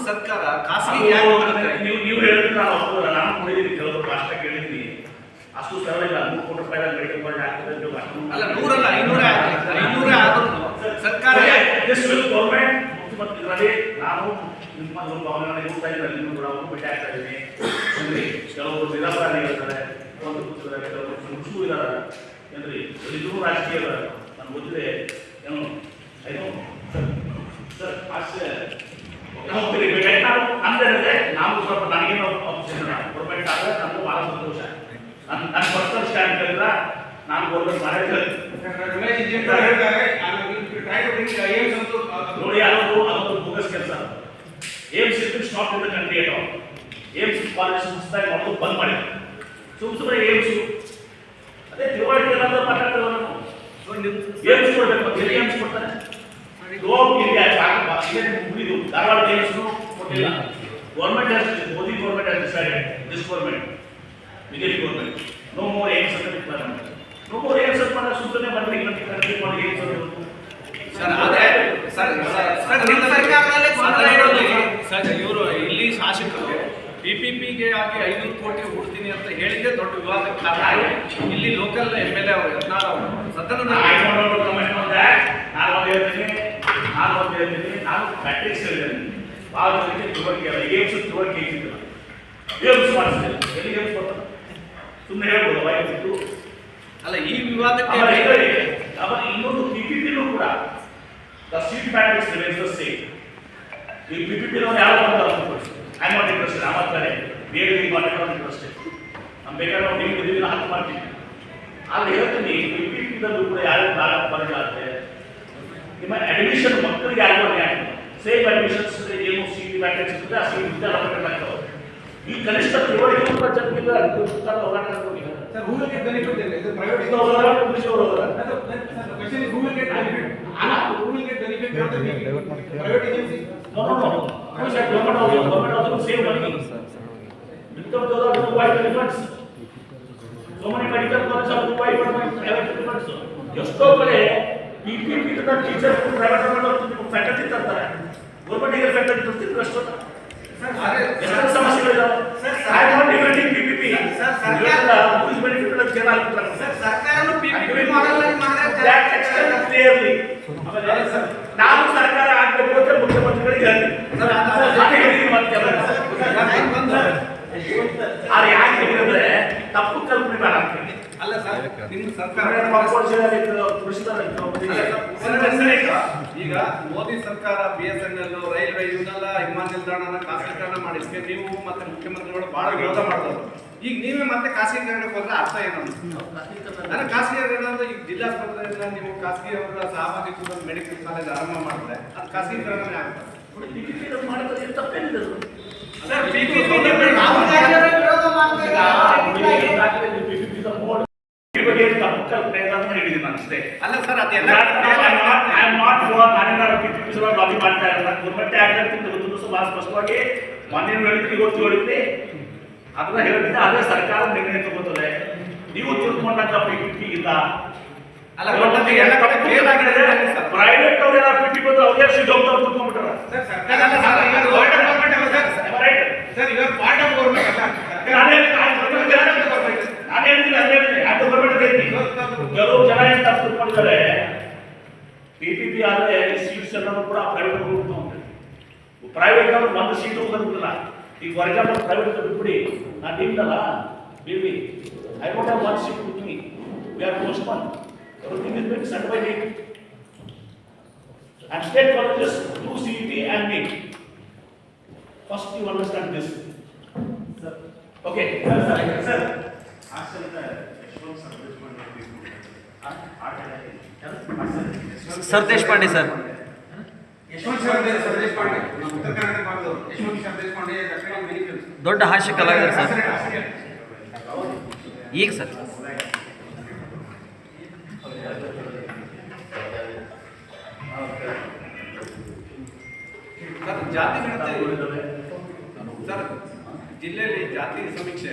ಸರ್ಕಾರ ಖಾಸಗಿ ನೀವು ಹೇಳಿದ್ರೆ ನಾನು ಒಪ್ಪಲ್ಲ. ನಾನು ನೋಡಿದ್ದೀನಿ, ಕೆಲವರು ರಾಷ್ಟ್ರ ಕೇಳಿದ್ದೀನಿ. ಅಷ್ಟು ಸರಳ ಇಲ್ಲ. 3 ಕೋಟಿ ರೂಪಾಯಿ ಮೆಡಿಕಲ್ ಕಾಲೇಜ್ ಆಗ್ತದೆ ಅಲ್ಲ, 100 ಅಲ್ಲ 500 ಆದ್ರೂ ಸರ್ಕಾರ ಗೌರ್ಮೆಂಟ್ ಮುಖ್ಯಮಂತ್ರಿಗಳಲ್ಲಿ ನಾನು ನಿಮ್ಮ ಭವನಗಳಲ್ಲಿ ಹೋಗ್ತಾ ಇದ್ದಾರೆ. ನೀವು ಕೂಡ ಅವರು ಭೇಟಿ ಆಗ್ತಾ ಇದ್ದೀನಿ. ಅಂದ್ರೆ ಕೆಲವರು ನಿರಪರಾಧಿ ಇರ್ತಾರೆ, ಒಂದು ಕೆಲವರು ಮುಚ್ಚು ಇದ್ದಾರೆ ಏನ್ರಿ, ಎಲ್ಲರೂ ರಾಜಕೀಯ ನನ್ಗೆ ಗೊತ್ತಿದೆ. ಏನು ಐನೋ ಸರ್ ಆಸೆ ಹೋಗ್ತೀರಿ ಅಂದ್ರೆ ನಾವು ಸ್ವಲ್ಪ ನನಗೇನು ಗೌರ್ಮೆಂಟ್ ಆದರೆ ನಮಗೂ ಭಾಳ ಸಂತೋಷ. ನನ್ನ ಪರ್ಸನಲ್ ಸ್ಟ್ಯಾಂಡ್ ಕೇಳಿದ್ರೆ ನಾನು ಗೌರ್ಮೆಂಟ್ ಮಾಡಿದ್ರೆ ನೋಡಿ, ಅದೊಂದು ಬೋಗಸ್ ಕೆಲಸ. AIIMS is not in the country at all. AIIMS college ಸಂಸ್ಥೆ ಮಾಡೋದು ಬಂದ್ ಮಾಡಿ ಸುಮ್ಮನೆ ಏಮ್ಸ್ ಅದೇ ತಿಳುವಳಿಕೆ ಎಲ್ಲ ಮಾತಾಡ್ತೇವೆ ನಾವು. ಏಮ್ಸ್ ಕೊಡ್ಬೇಕು, ಏಮ್ಸ್ ಕೊಡ್ತಾರೆ ಮುಗಿದು ಧಾರವಾಡ ಏಮ್ಸ್ ಕೊಟ್ಟಿಲ್ಲ. Government Modi government has decided, this government BJP government, no more AIIMS ಅಂತ ಡಿಕ್ಲೇರ್ ಮಾಡ್ತಾರೆ. ನೋ ಮೋರ್ ಏಮ್ಸ್ ಅಂತ ಮಾಡಿದ್ರೆ ಸುಮ್ಮನೆ ಬರಲಿ ಕಂಟ್ರಿ ಮಾಡಿ ಏಮ್ಸ್ ಸರ್. ಇವರು ಇಲ್ಲಿ ಶಾಸಕರು PPPಗೆ ಆಗಿ 500 ಕೋಟಿ ಹುಡ್ತೀನಿ ಅಂತ ಹೇಳಿದ್ದೆ ದೊಡ್ಡ ವಿವಾದಕ್ಕೆ ಕಾರಣ. ಇಲ್ಲಿ ಲೋಕಲ್ MLA ಅವರು ಯತ್ನಾಳ್ ಅವರು ಸದನ ನಾನು ಪ್ಯಾಟ್ರಿಕ್ಸ್ ಹೇಳಿದ್ದೀನಿ. ಭಾಳ ಜನಕ್ಕೆ ತಿಳುವಳಿಕೆ ಅಲ್ಲ, ಏಮ್ಸ್ ತಿಳುವಳಿಕೆ ಇದ್ದಿಲ್ಲ. ಏಮ್ಸ್ ಮಾಡಿಸಿದೆ, ಎಲ್ಲಿ ಏಮ್ಸ್ ಬರ್ತಾರೆ ಸುಮ್ಮನೆ ಹೇಳ್ಬೋದು ವಯಸ್ಸಿದ್ದು ಅಲ್ಲ. ಈ ವಿವಾದಕ್ಕೆ ಇನ್ನೊಂದು PPPನೂ ಕೂಡ the seat Patrick's remains the same. ಈ PPPನವ್ರು ಯಾರು ಬಂದ ಐ ನಾಟ್ ಇಂಟ್ರೆಸ್ಟೆಡ್. ಆಮೇಲೆ ಬೇರೆ ಇಂಟ್ರೆಸ್ಟೆಡ್. ನಮ್ಮ ಬೇಕಾದ್ರೆ ನಾವು ನೀವು ಇದೀವಿ 10 ಮಾಡ್ತೀವಿ. ಆದರೆ ಹೇಳ್ತೀನಿ, PPPದಲ್ಲೂ ಕೂಡ ಯಾರು ಬರಲಾಗುತ್ತೆ. ನಿಮ್ಮ ಅಡ್ಮಿಷನ್ ಮಕ್ಕಳಿಗೆ ಯಾರಿಗೂ ಅನ್ಯಾಯ ಸೇಮ್ ಅಡ್ಮಿಷನ್ಸ್ ಏನು ಸೀಟ್ ಪ್ಯಾಟ್ರಿಕ್ಸ್ ಇರ್ತದೆ, ಆ ಸೀಟ್ ಇದ್ದ ಆಗ್ತವೆ. ಈ ಕನಿಷ್ಠ ತಿಳುವಳಿಕೆ ಜನರಿಗೆ ಹೋರಾಟ Sir, who will get benefit then? Is it private? Who will get benefit? The question is who will get benefit? Who will get benefit from the private agency? No. Who said government also save money? Because those are the wide benefits. So many medical colleges are provided for private benefits. ಎಷ್ಟೋ ಕಡೆ PPP teacher private faculty ತರ್ತಾರೆ, government faculty ತರ್ತಿದ್ರು ಅಷ್ಟೋ. ಎಷ್ಟು ಸಮಸ್ಯೆಗಳಿದಾವೆ. ನಾನು ಸರ್ಕಾರ ಆಗ್ಬೇಕು ಅಂತ ಮುಖ್ಯಮಂತ್ರಿಗಳಿಗೆ ಯಾಕೆ ತಪ್ಪು ಕಲ್ಪನೆ ಬೇಡ. ಅಲ್ಲ ಸರ್, ನಿಮ್ಮ ಸರ್ಕಾರ ಈಗ ಮೋದಿ ಸರ್ಕಾರ BSNL, ರೈಲ್ವೆ ಇವನ್ನೆಲ್ಲ ವಿಮಾನ ನಿಲ್ದಾಣನ ಖಾಸಗೀಕರಣ ಮಾಡಿದ್ಕೆ ನೀವು ಮತ್ತೆ ಮುಖ್ಯಮಂತ್ರಿಗಳು ಬಹಳ ವಿರೋಧ ಮಾಡಿದ್ರು. ಈಗ ನೀವೇ ಮತ್ತೆ ಖಾಸಗೀಕರಣಕ್ಕೆ ಹೋದ್ರೆ ಅರ್ಥ ಏನು? ನನ್ನ ಖಾಸಗೀಕರಣ ಅಂದ್ರೆ ಈಗ ಜಿಲ್ಲಾಸ್ಪತ್ರೆಯಿಂದ ನೀವು ಖಾಸಗಿ ಅವರ ಸಹಭಾಗಿತ್ವದ ಮೆಡಿಕಲ್ ಕಾಲೇಜ್ ಆರಂಭ ಮಾಡಿದ್ರೆ ಅದು ಖಾಸಗೀಕರಣನೇ ಆಗ್ತದೆ. ತಪ್ಪೇನಿದೆ ಅಲ್ಲ ಸರ್, ಅದೆಲ್ಲ ಬಹಳ ಸ್ಪಷ್ಟವಾಗಿ ಮೊನ್ನೆ ಹೇಳಿದ್ರಿ, ಇವತ್ತು ಹೇಳಿದ್ರಿ, ಅದನ್ನ ಹೇಳಿದ್ರೆ ಅದೇ ಸರ್ಕಾರ ನಿರ್ಣಯ ತಗೋತದೆ. ನೀವು ತಿಳ್ಕೊಂಡಂತ PPP ಇಲ್ಲ. ಪ್ರೈವೇಟ್ ಅವ್ರು ಏನಾದ್ರು PPP ಬಂದು ಅವ್ರಿಗೆ ಸಿಗೋಗ್ತಾ ತಿಳ್ಕೊಂಡ್ಬಿಟ್ಟಾರ. ಕೆಲವು ಜನ ಏನ್ ತಪ್ಪು ತಿಳ್ಕೊಂಡಿದ್ದಾರೆ, PPP ಆದ್ರೆ ಸೀಟ್ಸ್ ಎಲ್ಲರೂ ಕೂಡ ಪ್ರೈವೇಟ್ ಹೋಗ್ತಾ ಪ್ರೈವೇಟ್ ಅವ್ರು ಒಂದು ಸೀಟ್ ಹೋಗೋದಿಲ್ಲ. ಈಗ ಫಾರ್ ಎಕ್ಸಾಂಪಲ್ ಪ್ರೈವೇಟ್ ಬಿಟ್ಬಿಡಿ, ನಾನು ಇಲ್ಲಲ್ಲ ಬಿಡಿ, I don't have one seat with me, we are postpone, everything is been set by NEET. And state colleges do CET and NEET. First you understand this. Sir. Okay. Sir. Sir Deshpande sir, ದೊಡ್ಡ ಹಾಸ್ಯ ಕಲಾವಿದರು sir. ಈಗ sir ಜಾತಿ ಗಣತಿ sir, ಜಿಲ್ಲೆಯಲ್ಲಿ ಜಾತಿ ಸಮೀಕ್ಷೆ